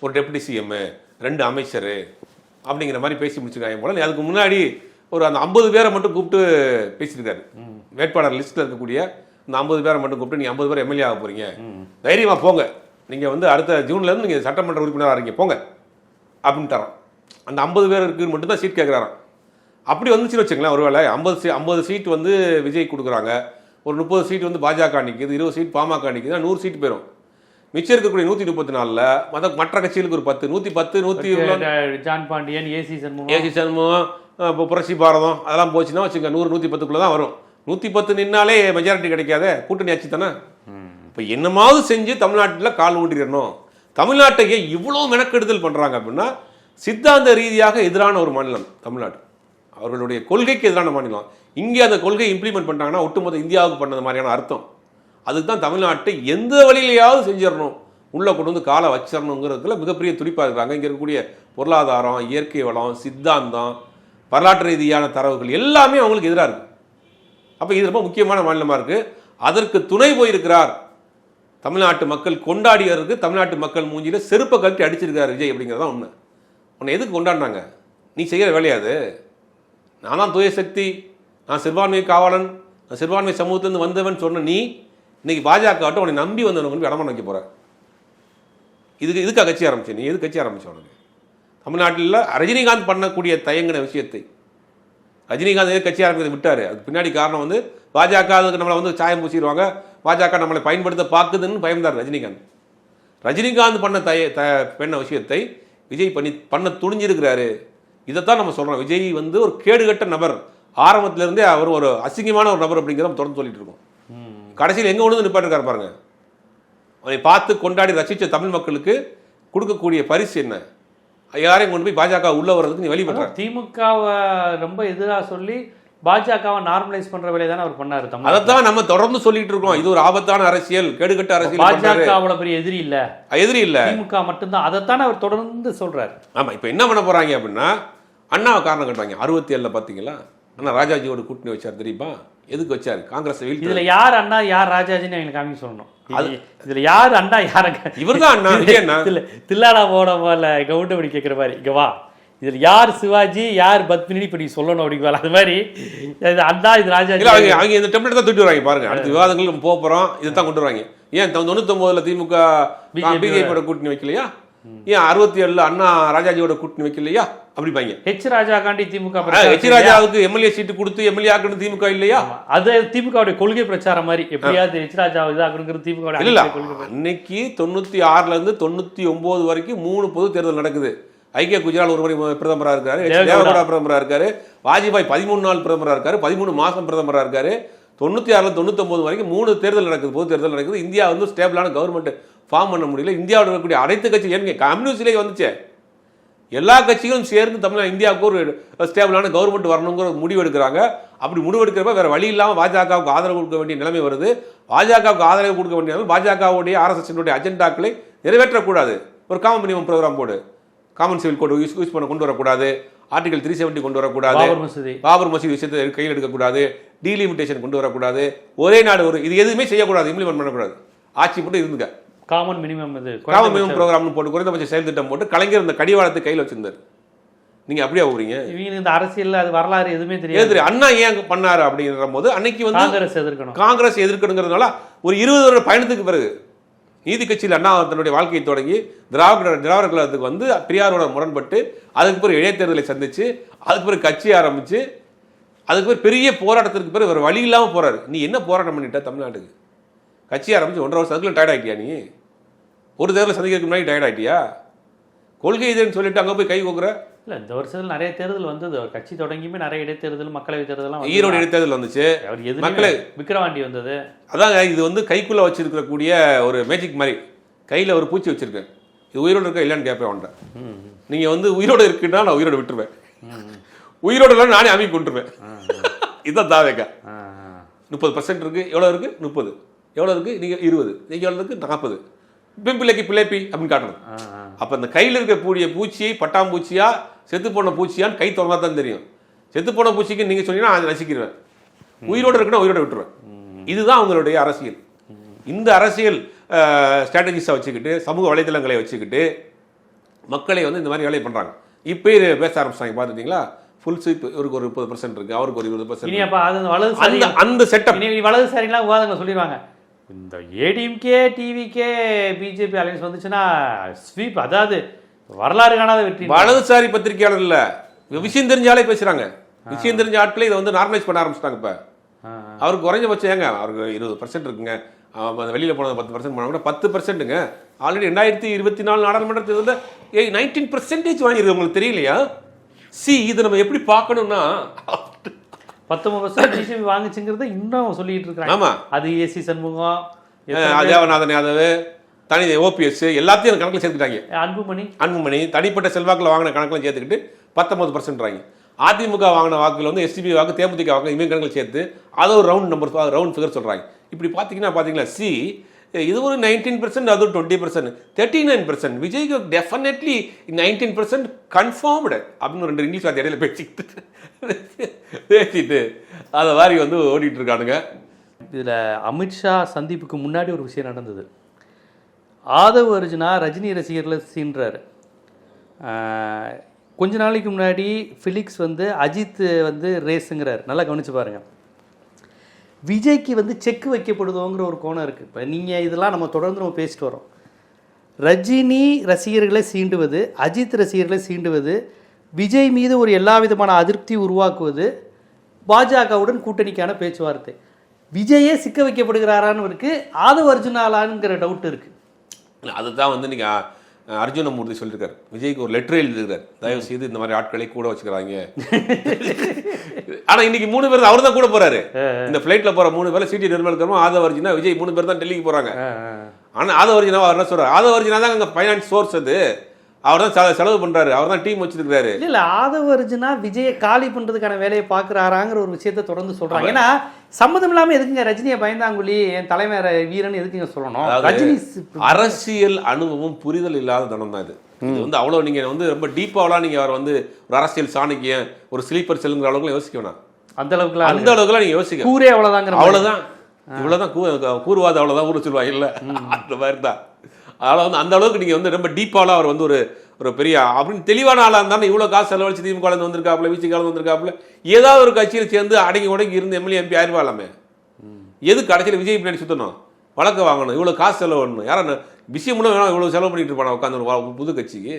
ஒரு டெப்டி சிஎம், 2 அமைச்சர் அப்படிங்கிற மாதிரி பேசி முடிச்சிருக்காங்க போல. அதுக்கு முன்னாடி ஒரு அந்த 50 பேரை மட்டும் கூப்பிட்டு பேசியிருக்காரு. வேட்பாளர் லிஸ்ட்ல இருக்கக்கூடிய இந்த 50 பேரை மட்டும் கூப்பிட்டு, நீ 50 பேர் எம்எல்ஏ ஆக போறீங்க, தைரியமா போங்க, நீங்க வந்து அடுத்த ஜூன்ல இருந்து நீங்க சட்டமன்ற உறுப்பினராக இருக்கீங்க, போங்க அப்படின்னு தரோம். அந்த 50 பேருக்கு மட்டும் தான் சீட் கேட்குறாராம். அப்படி வந்துச்சுன்னு வச்சுங்களேன், ஒருவேளை 50 சீட் வந்து விஜய் கொடுக்குறாங்க, ஒரு 30 சீட் வந்து பாஜக நிற்கிது, 20 சீட் பாமக நிற்கிது, 100 சீட் போயிடும். மிச்சம் இருக்கக்கூடிய 134ல் மற்ற கட்சிகளுக்கு ஒரு 10, 110 ஜான் பாண்டியன், ஏசி சண்முகம், இப்போ புரட்சி பாரதம் அதெல்லாம் போச்சுன்னா வச்சுங்க 100-110 தான் வரும். 110 நின்னாலே மெஜாரிட்டி கிடைக்காத, கூட்டணி ஆச்சு தானே. இப்போ என்னமாவது செஞ்சு தமிழ்நாட்டில் கால் ஊண்டிடணும். தமிழ்நாட்டை இவ்வளோ மெனக்கெடுதல் பண்ணுறாங்க அப்படின்னா சித்தாந்த ரீதியாக எதிரான ஒரு மாநிலம் தமிழ்நாடு, அவர்களுடைய கொள்கைக்கு எதிரான மாநிலம். இங்கே அந்த கொள்கையை இம்ப்ளிமெண்ட் பண்ணிட்டாங்கன்னா ஒட்டுமொத்த இந்தியாவுக்கு பண்ணது மாதிரியான அர்த்தம். அதுக்கு தான் தமிழ்நாட்டை எந்த வழியிலையாவது செஞ்சிடணும், உள்ளே கொண்டு வந்து காலை வச்சிடணுங்கிறதுல மிகப்பெரிய துடிப்பாக இருக்கிறாங்க. இங்கே இருக்கக்கூடிய பொருளாதாரம், இயற்கை வளம், சித்தாந்தம், வரலாற்று ரீதியான தரவுகள் எல்லாமே அவங்களுக்கு எதிராக இருக்குது. அப்போ இது ரொம்ப முக்கியமான மாநிலமாக இருக்குது. அதற்கு துணை போயிருக்கிறார் தமிழ்நாட்டு மக்கள் கொண்டாடியருக்கு. தமிழ்நாட்டு மக்கள் மூஞ்சியில் செருப்பை கட்டி அடிச்சிருக்கார் விஜய் அப்படிங்கிறது தான் உண்மை. உன்னை எதுக்கு கொண்டாடினாங்க? நீ செய்கிற வேலையாது. நான் தான் தூய சக்தி, நான் சிறுபான்மை காவலன், நான் சிறுபான்மை சமூகத்திலேருந்து வந்தவன் சொன்ன நீ இன்னைக்கு பாஜக உன்னை நம்பி வந்தவனுக்கு இடமான வைக்க போகிற. இதுக்காக கட்சி ஆரம்பிச்சு நீ எது கட்சி ஆரம்பிச்ச? உனக்கு தமிழ்நாட்டில் ரஜினிகாந்த் பண்ணக்கூடிய தயங்கின விஷயத்தை ரஜினிகாந்த் எது கட்சி ஆரம்பிக்கிறத விட்டார். அதுக்கு பின்னாடி காரணம் வந்து பாஜக அதுக்கு நம்மளை வந்து சாயம் பூசிடுவாங்க, பாஜக நம்மளை பயன்படுத்த பார்க்குதுன்னு பயந்தார் ரஜினிகாந்த். ரஜினிகாந்த் பண்ண விஷயத்தை விஜய் பண்ண துணிஞ்சிருக்கிறாரு. இதைத்தான் நம்ம சொல்கிறோம். விஜய் வந்து ஒரு கேடுகட்ட நபர், ஆரம்பத்திலேருந்தே அவர் ஒரு அசிங்கமான ஒரு நபர் அப்படிங்கிறத நம்ம தொடர்ந்து சொல்லிட்டு இருக்கோம். கடைசியில் எங்கே கொண்டு வந்து நிப்பாட்டிருக்காரு பாருங்க. அவனை பார்த்து கொண்டாடி ரசித்த தமிழ் மக்களுக்கு கொடுக்கக்கூடிய பரிசு என்ன? யாரையும் கொண்டு போய் பாஜக உள்ள வர்றதுக்கு நீ வழி பண்ற. திமுகவை ரொம்ப எதிராக சொல்லி பாஜகவை நார்மலைஸ் பண்ற வேலையை தானே அவர் பண்ணாரு. அதைத்தான் நம்ம தொடர்ந்து சொல்லிட்டு இருக்கோம். இது ஒரு ஆபத்தான அரசியல், கேடுகட்ட அரசியல். பாஜக அவ்வளவு பெரிய எதிரி இல்ல, திமுக மட்டும்தான். அதைத்தானே அவர் தொடர்ந்து சொல்றாரு. ஆமா, இப்ப என்ன பண்ண போறாங்க அப்படின்னா அண்ணாவை காரணம் கட்டுறாங்க. 67 பாத்தீங்களா, அண்ணா ராஜாஜியோட கூட்டணி வச்சார் தெரியுமா? எதுக்கு வச்சாரு? காங்கிரஸ். இதுல யார் அண்ணா யார் ராஜாஜின்னு எங்களுக்கு காமிக்க சொல்லணும். இதுல யார் அண்ணா யாருங்க? இவர்தான் அண்ணா. தில்லாடா போட போல கவுண்டபடி கேட்கிற மாதிரி இங்க வா, இதுல யார் சிவாஜி யார் பத்மினி இப்படி சொல்லணும் அப்படிங்கிற அது மாதிரி அண்ணா இது ராஜாஜி. அவங்க இந்த டெம்ப்ளேட் தான் தூக்கிட்டு வராங்க பாருங்க. அடுத்த விவாதங்கள் நம்ம போக போறோம், இதைத்தான் கொண்டு வராங்க. ஏன் 99 திமுக பிஜேபியோட கூட்டணி வைக்கலையா? ஏன் 67 அண்ணா ராஜாஜியோட கூட்டணி வைக்கலையா? அப்படிப்பாங்க. ஹெச் ராஜா காண்டி திமுக ஹெச் ராஜாவுக்கு எம்எல்ஏ சீட்டு கொடுத்து எம்எல்ஏ ஆக்கணும் திமுக இல்லையா? அது திமுக கொள்கை பிரச்சாரம் மாதிரி எப்படியாவது ஹெச் ராஜா இதாக்கணுங்கிறது திமுக இல்ல. அன்னைக்கு 96 இருந்து 99 வரைக்கும் 3 பொது தேர்தல் நடக்குது. ஐக்கிய குஜரால் ஒரு முறை பிரதமராக இருக்காரு, தேவகவுடா பிரதமராக இருக்காரு, வாஜ்பாய் 13 நாள் பிரதமராக இருக்காரு, 13 மாசம் பிரதமராக இருக்காரு. 96 99 வரைக்கும் 3 தேர்தல் நடக்குது, பொது தேர்தல் நடக்குது. இந்தியா வந்து ஸ்டேபிளான கவர்மெண்ட் ஃபார்ம் பண்ண முடியல. இந்தியாவில் இருக்கக்கூடிய அனைத்து கட்சி கம்யூனிஸ்ட்லேயே வந்துச்சு, எல்லா கட்சிகளும் சேர்ந்து இந்தியாவுக்கு ஒரு ஸ்டேபிளான கவர்மெண்ட் வரணுங்கிற முடிவு எடுக்கிறாங்க. அப்படி முடிவு எடுக்கிறப்ப வேற வழி இல்லாமல் பாஜகவுக்கு ஆதரவு கொடுக்க வேண்டிய நிலைமை வருது. பாஜகவுக்கு ஆதரவு கொடுக்க வேண்டிய பாஜகவுடைய ஆர்எஸ்எஸ் அஜெண்டாக்களை நிறைவேற்றக்கூடாது. ஒரு காமன் மினிமம் ப்ரோக்ராம் போடு, காமன் சிவில் கோடு யூஸ் பண்ண கொண்டு வரக்கூடாது, ஆர்டிகல் 370 கொண்டு வரக்கூடாது, பாபர் மசீதி விஷயத்தை கையில் எடுக்கக்கூடாது, டீலிமிட்டேஷன் கொண்டு வரக்கூடாது, ஒரே நாடு ஒரு இது எதுவுமே செய்யக்கூடாது, இம்ப்ளிமெண்ட் பண்ணக்கூடாது. ஆட்சி மட்டும் இருந்துங்க. காமன் மினிமம் ப்ரோக்ராம்னு போட்டு குறைந்தபட்ச செயல் திட்டம் போட்டு கலைஞர் இந்த கடிவாளத்தை கையில் வச்சிருந்தார். நீங்க அப்படியே போறீங்க. இவங்க இந்த அரசியல் அது வரலாறு எதுவுமே தெரியாது. அண்ணா ஏன் பண்ணாரு அப்படிங்கிற போது அன்னைக்கு வந்து காங்கிரஸ் எதிர்க்கணுங்கிறதுனால ஒரு 20 வருட பயணத்துக்கு பிறகு நீதி கட்சியில் அண்ணா தன்னுடைய வாழ்க்கையை தொடங்கி திராவிட கழகத்துக்கு வந்து பெரியாரோட முரண்பட்டு அதுக்கு பிறகு இடைத்தேர்தலை சந்திச்சு அதுக்கு பிறகு கட்சி ஆரம்பிச்சு அதுக்கு பிறகு பெரிய போராட்டத்திற்கு பிறகு ஒரு வழி இல்லாமல் போறாரு. நீ என்ன போராட்டம் பண்ணிட்ட? தமிழ்நாட்டுக்கு கட்சி ஆரம்பிச்சு 1.5 வருஷத்துக்குள்ள டயர்ட் ஆகிட்டியா? நீ ஒரு தேர்தலை சந்திக்கிறதுக்கு முன்னாடி டயர்ட் ஆகிட்டியா? கொள்கை இதுன்னு சொல்லிட்டு அங்கே போய் கை கோக்குற. இல்லை, இந்த வருஷத்தில் நிறைய தேர்தல் வந்தது. அவர் கட்சி தொடங்கியுமே நிறைய இடைத்தேர்தல், மக்களவை தேர்தல், ஈரோடு இடைத்தேர்தல் வந்துச்சு, மக்களை விக்கிரவாண்டி வந்தது. அதாங்க இது வந்து கைக்குள்ளே வச்சிருக்கக்கூடிய ஒரு மேஜிக் மாதிரி. கையில் ஒரு பூச்சி வச்சிருக்கேன், இது உயிரோடு இருக்கா இல்லைன்னு கேட்பேன் அவன்கிட்ட. நீங்கள் வந்து உயிரோடு இருக்குன்னா நான் உயிரோடு விட்டுருவேன், உயிரோடு இல்லை நானே அமைக்க கொண்டுருவேன். இதுதான் தாவேக்கா. 30% இருக்கு. எவ்வளோ இருக்கு? 30. எவ்வளோ இருக்கு? நீங்கள் 20. நீங்கள் எவ்வளோ இருக்கு? 40. பிள்ளைக்கு பிள்ளைப்பி அப்படின்னு காட்டணும். அப்போ அந்த கையில் இருக்கக்கூடிய பூச்சி பட்டாம்பூச்சியா செத்து போன பூச்சியான்னு கை திறந்தா தான் தெரியும். செத்து போன பூச்சிக்கு நீங்கள் சொன்னீங்கன்னா அதை ரசிக்கிறேன், உயிரோடு இருக்குன்னா உயிரோடு விட்டுருவேன். இதுதான் அவங்களுடைய அரசியல். இந்த அரசியல் ஸ்ட்ராட்டஜிஸை வச்சுக்கிட்டு சமூக வலைதளங்களை வச்சுக்கிட்டு மக்களை வந்து இந்த மாதிரி வேலையை பண்ணுறாங்க. இப்போ பேச ஆரம்பிச்சாங்க. பார்த்துட்டீங்களா? ஃபுல் சீட் இவருக்கு ஒரு 30% இருக்கு, அவருக்கு ஒரு 20%. அந்த செட்டப் வலதுசாரிலாம் விவாதங்களை சொல்லிடுவாங்க. இந்த ஏடிஎம்கே டிவிகே பிஜேபி அலையன்ஸ் வந்துச்சுன்னா ஸ்வீப், அதாவது வரலாறு காணாத வெற்றி. வலதுசாரி பத்திரிகையாளர் இல்ல, விஷயம் தெரிஞ்சாலே பேசுறாங்க. விஷயம் தெரிஞ்ச ஆட்களே இதை வந்து நார்மலைஸ் பண்ண ஆரம்பிச்சிட்டாங்க. இப்போ அவருக்கு குறைஞ்சபட்சம் ஏங்க அவருக்கு 20% இருக்குங்க, வெளியில் போனது 10% போனால் கூட 10%ங்க. ஆல்ரெடி 2024 நாடாளுமன்ற தேர்தலில் 19% வாங்கிருக்கு. உங்களுக்கு தெரியலையா? இது நம்ம எப்படி பார்க்கணும்னா 19% பிஜேபி வாங்குச்சுங்கிறத இன்னும் சொல்லிட்டு இருக்காங்க. ஆமாம், அது ஏசி சண்முகம், தேவநாதன் யாதவ், தனி ஓபிஎஸ் எல்லாத்தையும் கணக்கில் சேர்த்துட்டாங்க. அன்புமணி தனிப்பட்ட செல்வாக்கில் வாங்கின கணக்கில் சேர்த்துக்கிட்டு 19%. அதிமுக வாங்கின வாக்குகள் வந்து எஸ்டிபி வாக்கு, தேமுதிக வாக்கு, இவங்க கணக்கில் சேர்த்து அதை ஒரு ரவுண்ட் ஃபிகர் சொல்கிறாங்க. இப்படி பார்த்தீங்கன்னா இது ஒரு 19%, அது ஒரு 20%, 39%. விஜய்க்கு டெஃபினெட்லி 19% கன்ஃபார்ம்டு அப்படின்னு 2 இங்கிலீஷ் வார்த்தை இடையில பேசிட்டு அதை மாதிரி வந்து ஓடிட்டு இருக்கானுங்க. இதில் அமித்ஷா சந்திப்புக்கு முன்னாடி ஒரு விஷயம் நடந்தது. ஆதவ் அர்ஜுனா ரஜினி ரசிகர்களை சீன்றாரு. கொஞ்ச நாளைக்கு முன்னாடி ஃபிலிக்ஸ் வந்து அஜித் வந்து ரேஸுங்கிறார். நல்லா கவனிச்சு பாருங்கள். விஜய்க்கு வந்து செக் வைக்கப்படுதோங்கிற ஒரு கோணம் இருக்குது. இப்போ நீங்கள் இதெல்லாம் நம்ம தொடர்ந்து நம்ம பேசிட்டு வரோம். ரஜினி ரசிகர்களை சீண்டுவது, அஜித் ரசிகர்களை சீண்டுவது, விஜய் மீது ஒரு எல்லா விதமான அதிருப்தி உருவாக்குவது பாஜகவுடன் கூட்டணிக்கான பேச்சுவார்த்தை. விஜயே சிக்க வைக்கப்படுகிறாரான்னு இருக்குது, ஆதவ் அர்ஜுனாலான்ங்கிற டவுட் இருக்குது. அதுதான் வந்து இன்னைக்கு அர்ஜுனமூர்த்தி சொல்லியிருக்காரு. விஜய்க்கு ஒரு லெட்டர் எழுதிருக்காரு, தயவு செய்து இந்த மாதிரி ஆட்களை கூட வச்சுக்கிறாங்க. ஆனா இன்னைக்கு 3 பேர் அவர் தான் கூட போறாரு. இந்த பிளைட்ல போற 3 பேர்ல சிடி நிர்மல்கரும், ஆதவ் அர்ஜுனா, விஜய் 3 பேர் தான் டெல்லிக்கு போறாங்க. ஆனா ஆதவ் அர்ஜுனா அவர் என்ன சொல்றாரு? ஆதவ் அர்ஜுனா தான் அங்க ஃபைனான்ஸ் சோர்ஸ், அது அவர் தான் செலவு பண்றாரு, அவர் தான் டீம் வச்சிருக்காரு. இல்ல ஆதவ் அர்ஜுனா விஜயை காலி பண்றதுக்கான வேலையை பாக்குறாராங்கிற ஒரு விஷயத்தை தொடர்ந்து சொல்றாங்க. ஏன்னா சம்மதம் இல்லாம எதுக்குங்க ரஜினியை பயந்தாங்குழி என் தலைவர் வீரன் எதுக்குங்க சொல்லணும்? ரஜினி அரசியல் அனுபவம் புரிதல் இல்லாத தனம் தான் இது. இது வந்து அவ்வளவு நீங்க வந்து ரொம்ப டீப்பாவெல்லாம் நீங்க அவர் வந்து ஒரு அரசியல் சாணக்கியம், ஒரு ஸ்லீப்பர் செல்லுங்கிற அளவுக்கு யோசிக்க வேணாம். அந்த அளவுக்குலாம் நீங்க யோசிக்க கூரே அவ்வளவுதாங்கிற அவ்வளவுதான். இவ்வளவுதான் கூறுவாது, அவ்வளவுதான் ஊரு சொல்லுவாங்க இல்ல, அந்த மாதிரி தான். அதனால வந்து அந்த அளவுக்கு நீங்க வந்து ரொம்ப டீப்பாலாம் அவர் வந்து ஒரு பெரிய அப்படின்னு தெளிவான ஆளா இருந்தாலும் இவ்வளவு காசு செலவழிச்சு திமுக வந்திருக்காப்புல, விசிக வந்திருக்காப்புல, ஏதாவது ஒரு கட்சியில் சேர்ந்து அடங்கி உடங்கி இருந்து எம்எல்ஏ எம்பி ஆயிடுவாளாமே. எது கடைசியில் விஜய் பின்னாடி சுத்தணும், வழக்கு வாங்கணும், இவ்வளவு காசு செலவு பண்ணணும், யாரும் விஷயம் மூலம் வேணா இவ்வளவு செலவு பண்ணிட்டு இருப்பானா உட்காந்து புது கட்சிக்கு?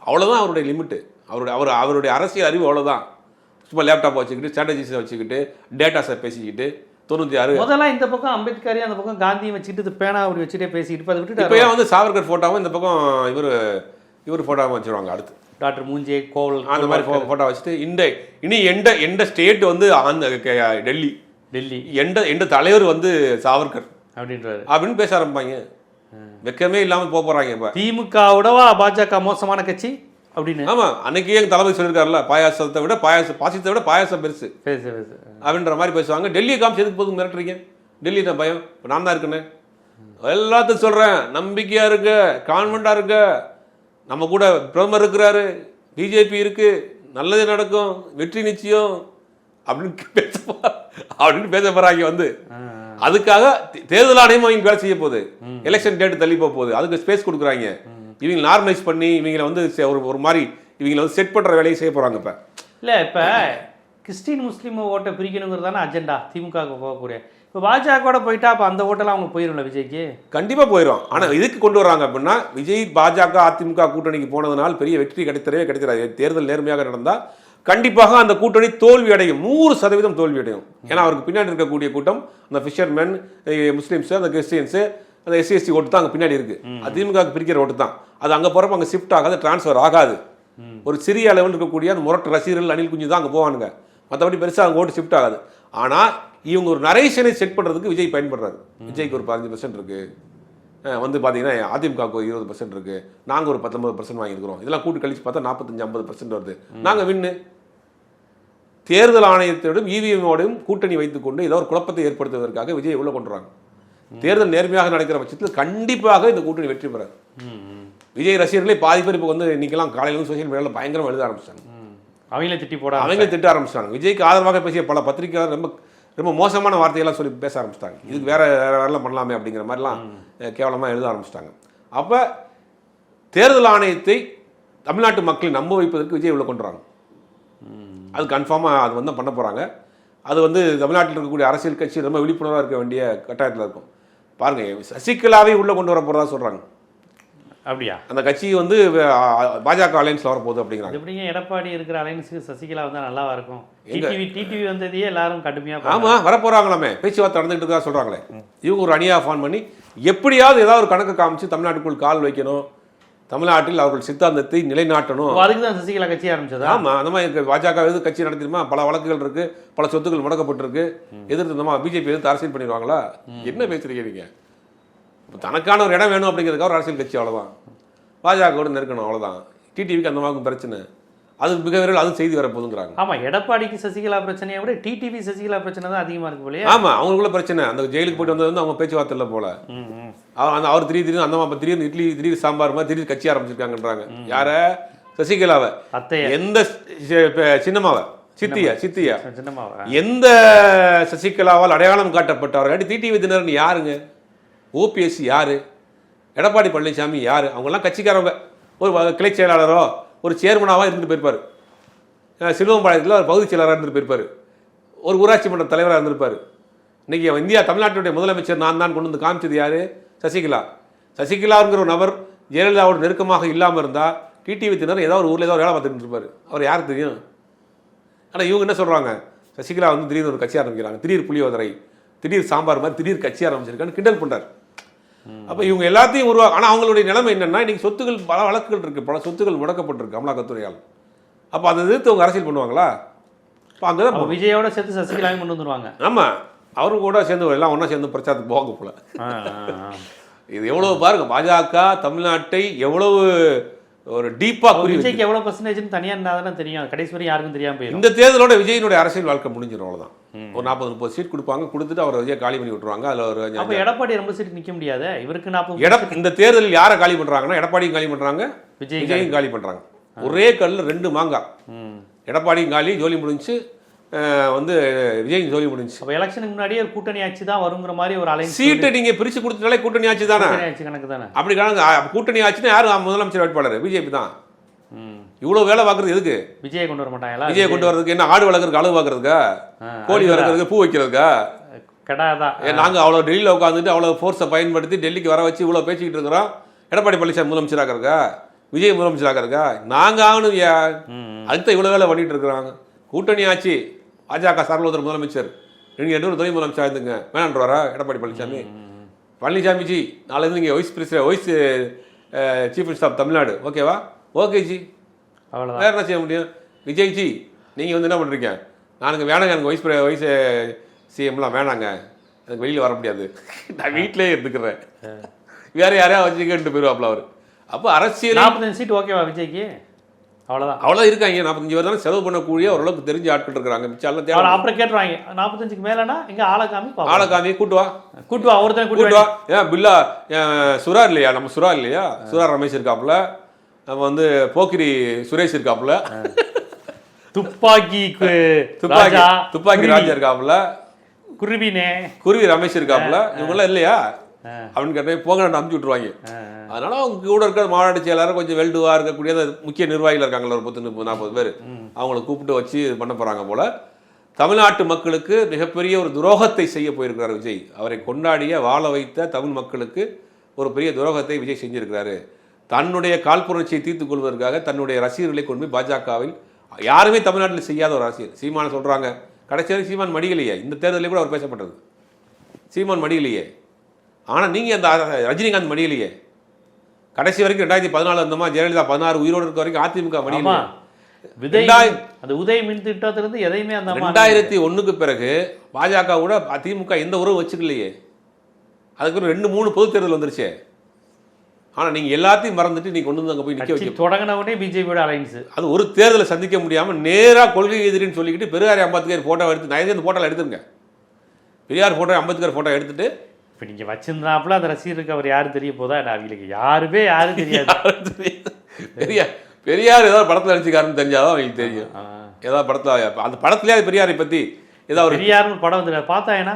அவ்வளவுதான் அவருடைய லிமிட்டு. அவருடைய அரசியல் அறிவு அவ்வளவுதான். சும்மா லேப்டாப் வச்சுக்கிட்டு, ஸ்ட்ராட்டஜிஸை வச்சுக்கிட்டு, டேட்டாஸை பேசிக்கிட்டு 96 முதல்ல இந்த பக்கம் அம்பேத்கரையும் அந்த பக்கம் காந்தியும் வச்சுக்கிட்டு பேனா அப்படி வச்சுட்டே பேசிக்கிட்டு அதை விட்டுட்டு இப்போ வந்து சாவர்கர் போட்டோவும் இந்த பக்கம் இவர் போட்டோவும் வச்சுருவாங்க. அடுத்து டாக்டர் மூஞ்சே கோவல் அந்த மாதிரி போட்டோ வச்சுட்டு இனி எந்த ஸ்டேட் வந்து டெல்லி எந்த தலைவர் வந்து சாவர்கர் அப்படின்னு பேச ஆரம்பிப்பாங்க. வெக்கமே இல்லாமல் போறாங்க. இப்போ திமுகவோடவா பாஜக மோசமான கட்சி அப்படின்னு. ஆமா, அன்னைக்கு எங்க தளபதி சொல்லியிருக்காருல்ல, பாசத்தை விட பாயாசம் பெருசு அப்படின்ற மாதிரி பேசுவாங்க. டெல்லியை காமிச்சு எதுக்கு போதும் மிரட்டுறீங்க? டெல்லி தான் பயம், நான் தான் இருக்குன்னு எல்லாத்தையும் சொல்றேன். நம்பிக்கையா இருக்க, கான்ஃபிடண்டா இருக்க, நம்ம கூட பிரதமர் இருக்கிறாரு, பிஜேபி இருக்கு, நல்லது நடக்கும், வெற்றி நிச்சயம் அப்படின்னு பேச போறாங்க. வந்து அதுக்காக தேர்தல் ஆணையம் அவங்க வேலை செய்ய போகுது, எலெக்ஷன் டேட் தள்ளி போகுது, அதுக்கு ஸ்பேஸ் கொடுக்குறாங்க. இவங்க நார்மலைஸ் பண்ணி இவங்களை வந்து ஒரு மாதிரி இவங்களை வந்து செட் பண்ற வேலையை செய்ய போறாங்க. இப்ப இல்ல இப்ப கிறிஸ்டின் முஸ்லீம் ஓட்டை பிரிக்கணுங்கிறதான அஜெண்டா திமுக போகக்கூடிய. இப்போ பாஜக போயிட்டா அப்போ அந்த ஓட்டெல்லாம் அவங்க போயிடும்ல விஜய்க்கு? கண்டிப்பா போயிடும். ஆனா இதுக்கு கொண்டு வராங்க அப்படின்னா விஜய் பாஜக அதிமுக கூட்டணிக்கு போனதுனால் பெரிய வெற்றி கிடைக்கிறாரு. தேர்தல் நேர்மையாக நடந்தா கண்டிப்பாக அந்த கூட்டணி தோல்வி அடையும், 100% தோல்வி அடையும். ஏன்னா அவருக்கு பின்னாடி இருக்கக்கூடிய கூட்டம் அந்த ஃபிஷர்மேன், முஸ்லீம்ஸ், அந்த கிறிஸ்டியன்ஸ், அந்த எஸ்சி ஓட்டு தான் அங்கே பின்னாடி இருக்கு. அதிமுக பிரிக்கிற ஓட்டு தான் அது. அங்கே போகிறப்ப அங்கே ஷிஃப்ட் ஆகாது, டிரான்ஸ்ஃபர் ஆகாது. ஒரு சிறிய அளவில் இருக்கக்கூடிய அந்த முரட்டு ரசிகர்கள் அணில் குஞ்சு தான் அங்கே போவானுங்க, மற்றபடி பெருசாக அங்கே ஓட்டு ஷிஃப்ட் ஆகாது. ஆனால் இவங்க ஒரு நரேஷனை செட் பண்ணுறதுக்கு விஜய் பயன்படுறாரு. விஜய்க்கு ஒரு 15% இருக்கு, வந்து பார்த்தீங்கன்னா அதிமுகவுக்கு 20% இருக்கு, நாங்கள் ஒரு 19% வாங்கியிருக்கிறோம். இதெல்லாம் கூட்டு கழிச்சு பார்த்தா 45-50% வருது. நாங்கள் வின்னு தேர்தல் ஆணையத்தோடும் இவிஎம்மோடும் கூட்டணி வைத்துக்கொண்டு ஏதோ ஒரு குழப்பத்தை ஏற்படுத்துவதற்காக விஜய் உள்ள கொண்டுறாங்க. தேர்தல் நேர்மையாக நடக்கிற பட்சத்தில் கண்டிப்பாக இந்த கூட்டணி வெற்றி பெறாது. விஜய் ரசிகர்களே பாதி பேர் இப்போ வந்து இன்னைக்கெல்லாம் காலையில சோசியல் மீடியாவில் பயங்கரமாக எழுத ஆரம்பிச்சாங்க. அவங்களே திட்ட ஆரம்பிச்சிட்டாங்க. விஜய்க்கு ஆதரவாக பேசிய பல பத்திரிகையாளர் ரொம்ப ரொம்ப மோசமான வார்த்தையெல்லாம் சொல்லி பேச ஆரம்பிச்சிட்டாங்க. இதுக்கு வேறெல்லாம் பண்ணலாமே அப்படிங்கிற மாதிரிலாம் கேவலமாக எழுத ஆரம்பிச்சிட்டாங்க. அப்போ தேர்தல் ஆணையத்தை தமிழ்நாட்டு மக்களை நம்ப வைப்பதற்கு விஜய் உள்ள கொண்டுறாங்க. அது கன்ஃபார்மாக அது வந்து பண்ண போகிறாங்க. அது வந்து தமிழ்நாட்டில் இருக்கக்கூடிய அரசியல் கட்சி ரொம்ப விழிப்புணர்வாக இருக்க வேண்டிய கட்டாயத்தில் இருக்கும். பாருங்க, சசிகலாவே உள்ள கொண்டு வர போறதா சொல்றாங்க. அப்படியா? அந்த கட்சி வந்து பாஜக அலையன்ஸ்ல வரப்போகுது அப்படிங்கிறாங்க. எப்படிங்க எடப்பாடி இருக்கிற அலையன்ஸுக்கு சசிகலா வந்தா நல்லா இருக்கும்? டிடிவி வந்ததையே எல்லாரும் கடுமையா ஆமா வரப்போறாங்களாமே, பேச்சுவார்த்தை நடந்துட்டு இருக்கா சொல்றாங்களே. இவங்க ஒரு அணியா ஃபார்ம் பண்ணி எப்படியாவது ஏதாவது ஒரு கணக்கு காமிச்சு தமிழ்நாட்டுக்குள் கால் வைக்கணும், தமிழ்நாட்டில் அவர்கள் சித்தாந்தத்தை நிலைநாட்டணும். அதுக்கு தான் சசிகலா கட்சி ஆரம்பிச்சதா? ஆமா, அந்த மாதிரி பாஜக எது கட்சி நடத்திடுமா, பல வழக்குகள் இருக்கு, பல சொத்துக்கள் முடக்கப்பட்டிருக்கு, எதிர்த்து நம்ம பிஜேபி எதிர்த்து அரசியல் பண்ணிடுவாங்களா? என்ன பேசுறீங்க நீங்க? தனக்கான ஒரு இடம் வேணும் அப்படிங்கிறதுக்காக ஒரு அரசியல் கட்சி, அவ்வளவுதான். பாஜகவோட நெருக்கணும், அவ்வளவுதான். டிடிவிக்கு அந்த மாதிரி பிரச்சனை, அது மிக விரைவில் அது செய்தி வரப்போகுதுங்கிறாங்க. ஆமா, எடப்பாடிக்கு சசிகலா பிரச்சனையை விட டிடிவி சசிகலா பிரச்சனை தான் அதிகமா இருக்கு போலயே. ஆமா, அவங்களுக்குள்ள பிரச்சனை. அந்த ஜெயிலுக்கு போயிட்டு வந்தது வந்து அவங்க பேச்சுவார்த்தை இல்லை போல. அவர் திடீர்னு அந்த மாதிரி திடீர்னு இட்லி திடீர் சாம்பார் மாதிரி திடீர் கட்சி ஆரம்பிச்சிருக்காங்கன்றாங்க. யார? சசிகலாவை. எந்த சின்னமாவை? சித்தியா சின்னமாவை. எந்த சசிகலாவால் அடையாளம் காட்டப்பட்டவர்கள் டிடிவி தினகரன் யாருங்க? ஓபிஎஸ் யாரு? எடப்பாடி பழனிசாமி யாரு? அவங்கெல்லாம் கட்சிக்காரவங்க. ஒரு கிளை செயலாளரோ ஒரு சேர்மனாவாக இருந்துட்டு போயிருப்பார். சிலுவம்பாளையத்தில் ஒரு பகுதி செயலாளராக இருந்துட்டு போயிருப்பார். ஒரு ஊராட்சி மன்ற தலைவராக இருந்திருப்பார். இன்னைக்கு இந்தியா தமிழ்நாட்டுடைய முதலமைச்சர் நான் தான் கொண்டு வந்து காமிச்சது யாரு? சசிகலா. சசிகலாங்கிற ஒரு நபர் ஜெயலலிதாவோட நெருக்கமாக இல்லாமல் இருந்தால் டிடிவி தினகரன் ஏதாவது ஒரு ஊரில் ஏதாவது வேலை பார்த்துட்டு இருப்பார். அவர் யாருக்கு தெரியும்? ஆனால் இவங்க என்ன சொல்கிறாங்க? சசிகலா வந்து திடீர்னு ஒரு கட்சி ஆரம்பிக்கிறாங்க, திடீர் புளியோதரை, திடீர் சாம்பார் மாதிரி திடீர் கட்சி ஆரம்பிச்சிருக்கான்னு கிண்டல் பண்ணுறார். அப்போ இவங்க எல்லாத்தையும் ஆனால் அவங்களுடைய நிலைமை என்னென்னா, இன்றைக்கி சொத்துக்கள் பல வழக்குகள் இருக்குது, பல சொத்துக்கள் முடக்கப்பட்டிருக்கு அமலாக்கத்துறையால். அப்போ அதை எதிர்த்து அவங்க அரசியல் பண்ணுவாங்களா? இப்போ அந்த விஜயோட சேர்த்து சசிகலாவையும் கொண்டு வந்துருவாங்க. ஆமாம், அவரும் கூட சேர்ந்து எல்லாம் ஒன்றா சேர்ந்து பிரச்சாரத்துக்கு போவாங்க போல. இது எவ்வளவு பாருங்க, பாஜக தமிழ்நாட்டை எவ்வளவு ஒரு டீப்பா விஜய்க்கு எவ்வளவு பர்சன்டேஜ்னு தனியா இருந்தா தெரியும், கடைசி வரை யாருக்கும் தெரியாம போயிடும். இந்த தேர்தலோட விஜயினுடைய அரசியல் வாழ்க்கை முடிஞ்சிடும், அவ்வளவுதான். ஒரு 40-30 சீட் கொடுப்பாங்க, கொடுத்துட்டு அவர் விஜய் காலி பண்ணி விட்டுருவாங்க. அதுல ஒரு அப்ப எடப்பாடி ரொம்ப சீட் நிக்க முடியாது. இவருக்கு 40. இந்த தேர்தலில் யாரை காலி பண்றாங்கன்னா, எடப்பாடியும் காலி பண்றாங்க, விஜயும் காலி பண்றாங்க. ஒரே கல்ல ரெண்டு மாங்காய். எடப்பாடியும் காலி, ஜோலி முடிஞ்சு, வந்து விஜய் ஜோலி முடிஞ்சு. அப்ப எலெக்ஷனுக்கு முன்னாடியே ஒரு கூட்டணி ஆட்சி தான் வருங்கிற மாதிரி ஒரு அலைன்ஸ். சீட்டை நீங்க பிரிச்சு கொடுத்தாலே கூட்டணி ஆட்சி தானே, கணக்கு தானே. அப்படி கணக்கு. கூட்டணி ஆட்சினா யாரு முதலமைச்சர் வேட்பாளர்? பிஜேபி தான். இவ்வளவு வேலை பார்க்கறது எதுக்கு? விஜயை கொண்டு வர மாட்டாங்களா? விஜயை கொண்டு வரதுக்கு என்ன? ஆடு வளர்க்கறதுக்கு, அளவு பார்க்கறதுக்கா, கோழி வளர்க்கறதுக்கு, பூ வைக்கிறதுக்கா? கடாதான். நாங்க அவ்வளவு டெல்லியில உட்காந்துட்டு அவ்வளவு ஃபோர்ஸை பயன்படுத்தி டெல்லிக்கு வர வச்சு இவ்வளவு பேசிக்கிட்டு இருக்கிறோம். எடப்பாடி பழனிசாமி முதலமைச்சராக இருக்கா, விஜய் முதலமைச்சராக இருக்கா? நாங்க ஆகணும். அடுத்த இவ்வளவு வேலை பண்ணிட்டு இருக்கிறாங்க. கூட்டணி ஆட்சி, பாஜக சார்பில் ஒருத்தர் முதலமைச்சர், நீங்க 2 துணை முதலமைச்சர் இருந்துங்க, வேணான்றா எடப்பாடி பழனிசாமி. பழனிசாமிஜி நாளைக்கு நீங்க vice chief minister of Tamil Nadu, ஓகேவா? ஓகே ஜி, அவ்வளோதான். வேறு என்ன செய்ய முடியும்? விஜய்ஜி நீங்கள் வந்து என்ன பண்ணுறீங்க? நானுங்க வேணாங்க, எனக்கு வைஸ் சிஎம்லாம் வேணாங்க, எனக்கு வெளியில் வர முடியாது, நான் வீட்டிலே இருந்துக்கிறேன், வேறு யாரையா வச்சுக்கிட்டு போயிடுவாப்ல அவர். அப்போ அரசியல் 45 சீட் ஓகேவா விஜய்க்கு? அவ்வளோதான். அவ்வளோ இருக்காங்க. 45 பேர் தானே செலவு பண்ணக்கூடிய ஓரளவுக்கு தெரிஞ்ச ஆட்கள் இருக்கிறாங்க. மிச்சம் தேவை. அப்புறம் கேட்டுருவாங்க 45க்கு மேலேனா இங்கே ஆளக்காமி கூட்டுவா ஒருத்தன் கூட்டுவா. ஏன் பில்லா சுரா இல்லையா? நம்ம சுரா இல்லையா? சுரா ரமேஷ் இருக்காப்புல, நம்ம வந்து போக்கிரி சுரேஷ் இருக்காப்புல, துப்பாக்கி ராஜா இருக்காப்புல, குருவி ரமேஷ் இருக்காப்புல, இவங்கெல்லாம் இல்லையா அப்படின்னு கேட்டேன். போங்க அனுப்பிச்சு விட்டுருவாங்க. அதனால அவங்க கூட இருக்கிற மாநாடு செயலாளர் கொஞ்சம் வெல்டுவா இருக்கக்கூடிய முக்கிய நிர்வாகிகள் இருக்காங்களா, ஒரு 30-40 பேர், அவங்களை கூப்பிட்டு வச்சு இது பண்ண போறாங்க போல. தமிழ்நாட்டு மக்களுக்கு மிகப்பெரிய ஒரு துரோகத்தை செய்ய போயிருக்கிறார் விஜய். அவரை கொண்டாடிய வாழ வைத்த தமிழ் மக்களுக்கு ஒரு பெரிய துரோகத்தை விஜய் செஞ்சிருக்கிறாரு. தன்னுடைய காழ்ப்புணர்ச்சியை தீர்த்துக் கொள்வதற்காக தன்னுடைய ரசிகர்களை கொண்டு போய் பாஜகவில் யாருமே தமிழ்நாட்டில் செய்யாத ஒரு அரசியல். சீமான சொல்றாங்க, கடைசி வரை சீமான் மடிகளையே, இந்த தேர்தலில் கூட அவர் பேசப்பட்டது, சீமான் மடிகளையே. ஆனால் நீங்கள் அந்த ரஜினிகாந்த் மடிகளையே, கடைசி வரைக்கும் 2014 வந்தமா, ஜெயலலிதா 16 உயிரோடு இருக்க வரைக்கும் அதிமுக மடியில. அந்த உதய மின் திட்டத்திலிருந்து எதையுமே அந்த 2001க்கு பிறகு பாஜக கூட அதிமுக எந்த உறவு வச்சுக்கலையே. அதுக்கு ஒரு 2-3 பொது தேர்தல் வந்துருச்சே. ஆனால் நீங்கள் எல்லாத்தையும் மறந்துட்டு நீங்கள் கொண்டு வந்து அங்கே போய் நிற்க வைக்க தொடங்கினவுடனே பிஜேபியோட அலைன்ஸ். அது ஒரு தேர்தலை சந்திக்க முடியாமல் நேராக கொள்கை எதிரின்னு சொல்லிக்கிட்டு பெரியார் அம்பேத்கர் ஃபோட்டோ எடுத்து, நான் இந்த ஃபோட்டோவில் எடுத்துருங்க, பெரியார் ஃபோட்டோ அம்பேத்கர் ஃபோட்டோ எடுத்துட்டு இப்போ நீங்கள் வச்சிருந்தாப்புல அந்த ரசிகருக்கு அவர் யாரும் தெரிய போதா? அவங்களுக்கு யாரும் தெரியாது. பெரியார் ஏதாவது படத்தில் நடிச்சுக்காருன்னு தெரிஞ்சாதான் அவங்களுக்கு தெரியும். ஏதாவது படத்தில், அந்த படத்துலேயே பெரியாரை பற்றி ஏதாவது பெரியார்னு படம் வந்து பார்த்தா ஏன்னா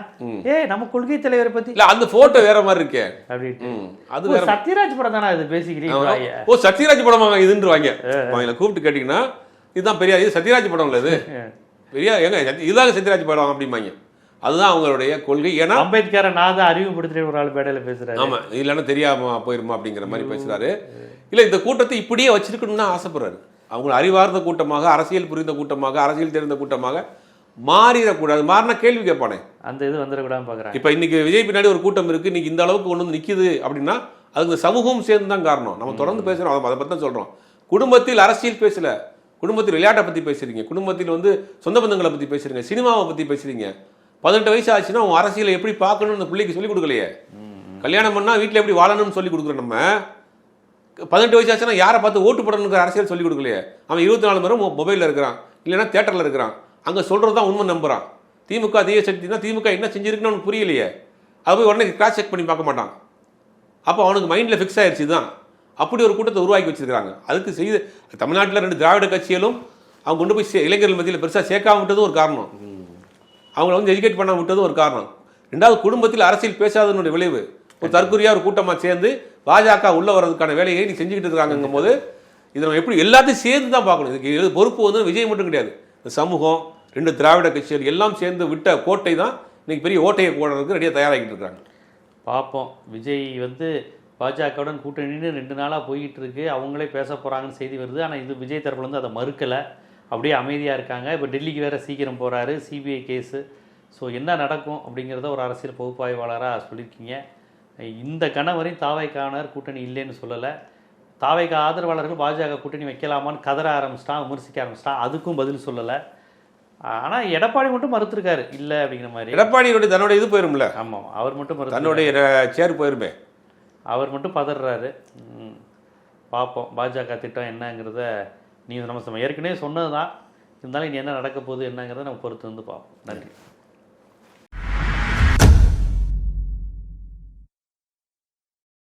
நம்ம கொள்கை தலைவரை பத்தி இல்ல, அந்த போட்டோ வேற மாதிரி இருக்கே அப்படின்ட்டு. அது சத்யராஜ் படம் தானே அது பேசிக்கிறீங்க? ஓ, சத்யராஜ் படமாங்க இதுன்றவாங்க. அவங்களை கூப்பிட்டு கேட்டீங்கன்னா இதுதான் பெரியார், இது சத்யராஜ் படம் இல்லை, இது பெரியார் எங்க இதுதாங்க சத்யராஜ் படம் அப்படிம்பாங்க. அதுதான் அவங்களுடைய கொள்கை. ஏன்னா அம்பேத்கரை நான் தான் அறிவுப்படுத்திட்டு ஒரு ஆள் பேடையில் பேசுறாரு. ஆமா, இல்லைன்னா தெரியாம போயிருமா அப்படிங்கிற மாதிரி பேசுறாரு. இல்ல, இந்த கூட்டத்தை இப்படியே வச்சிருக்கணும்னு ஆசைப்படுறாரு. அவங்க அறிவார்ந்த கூட்டமாக, அரசியல் புரிந்த கூட்டமாக, அரசியல் தெரிந்த கூட்டமாக மாறிடக்கூடாது. மாறினா கேள்வி கேட்பானே, அந்த இது வந்துடக்கூடாதுன்னு பார்க்குறாங்க. இப்போ இன்னைக்கு விஜய் பின்னாடி ஒரு கூட்டம் இருக்கு, இன்னைக்கு இந்த அளவுக்கு கொண்டு வந்து நிற்குது அப்படின்னா அதுக்கு இந்த சமூகம் சேர்ந்து தான் காரணம். நம்ம தொடர்ந்து பேசுகிறோம், அதை பற்றி தான் சொல்கிறோம். குடும்பத்தில் அரசியல் பேசல, குடும்பத்தில் விளையாட்டை பற்றி பேசுறீங்க, குடும்பத்தில் வந்து சொந்த பந்தங்களை பற்றி பேசுறீங்க, சினிமாவை பற்றி பேசுறீங்க. 18 வயசு ஆச்சுன்னா அவங்க அரசியலை எப்படி பார்க்கணும்னு அந்த பிள்ளைக்கு சொல்லிக் கொடுக்கலையே. கல்யாணம் பண்ணால் வீட்டில் எப்படி வாழணும்னு சொல்லி கொடுக்குறோம். நம்ம 18 வயசு ஆச்சுன்னா யாரை பார்த்து ஓட்டு போடணுங்கிற அரசியல் சொல்லிக் கொடுக்கலையே. அவன் 24 மணி நேரம் மொபைலில் இருக்கிறான், இல்லைன்னா தேட்டரில் இருக்கிறான், அங்கே சொல்கிறது தான் உண்மை நம்புறான். திமுக தீய சக்தினா திமுக என்ன செஞ்சிருக்குன்னு அவனுக்கு புரியலையே. அது போய் உடனே கிராஸ் செக் பண்ணி பார்க்க மாட்டான். அப்போ அவனுக்கு மைண்டில் ஃபிக்ஸ் ஆயிடுச்சு தான். அப்படி ஒரு கூட்டத்தை உருவாக்கி வச்சிருக்காங்க. அதுக்கு செய்து தமிழ்நாட்டில் 2 திராவிட கட்சிகளும் அவங்க கொண்டு போய் இளைஞர்கள் மத்தியில் பெருசாக சேர்க்காம விட்டதும் ஒரு காரணம், அவங்கள வந்து எஜுகேட் பண்ண விட்டதும் ஒரு காரணம். ரெண்டாவது, குடும்பத்தில் அரசியல் பேசாதனுடைய விளைவு. ஒரு தற்கொலையாக ஒரு கூட்டமாக சேர்ந்து பாஜக உள்ள வர்றதுக்கான வேலையை நீ செஞ்சுக்கிட்டு இருக்காங்கும் போது இதை நம்ம எப்படி எல்லாத்தையும் சேர்ந்து தான் பார்க்கணும். இதுக்கு பொறுப்பு வந்து விஜய் மட்டும் கிடையாது, இந்த சமூகம், 2 திராவிட கட்சிகள் எல்லாம் சேர்ந்து விட்ட கோட்டை தான் இன்னைக்கு பெரிய ஓட்டையை போடுறதுக்கு ரெடியாக தயாராகிட்டு இருக்காங்க. பார்ப்போம். விஜய் வந்து பாஜகவுடன் கூட்டணின்னு 2 நாளாக போய்கிட்டு இருக்கு, அவங்களே பேச போகிறாங்கன்னு செய்தி வருது. ஆனால் இது விஜய் தரப்புல வந்து அதை மறுக்கலை, அப்படியே அமைதியாக இருக்காங்க. இப்போ டெல்லிக்கு வேறு சீக்கிரம் போகிறாரு, சிபிஐ கேஸு. ஸோ என்ன நடக்கும் அப்படிங்கிறத ஒரு அரசியல் பகுப்பாய்வாளராக சொல்லியிருக்கீங்க. இந்த கணவரையும் தாவைக்கானர் கூட்டணி இல்லைன்னு சொல்லலை. தாவைக்கா ஆதரவாளர்கள் பாஜக கூட்டணி வைக்கலாமான்னு கதற ஆரம்பிச்சிட்டான், விமர்சிக்க ஆரம்பிச்சிட்டான். அதுக்கும் பதில் சொல்லலை. ஆனால் எடப்பாடி மட்டும் மறுத்துருக்காரு இல்லை அப்படிங்கிற மாதிரி. எடப்பாடியோட தன்னோட இது போயிரும்ல. ஆமாம், அவர் மட்டும் தன்னுடைய சேர் போயிருமே, அவர் மட்டும் பதறாரு. பார்ப்போம் பாஜக திட்டம் என்னங்கிறத. நீங்கள் நம்ம ஏற்கனவே சொன்னது தான், இருந்தாலும் இனி என்ன நடக்க போகுது என்னங்கிறத நம்ம பொறுத்து வந்து பார்ப்போம். நன்றி.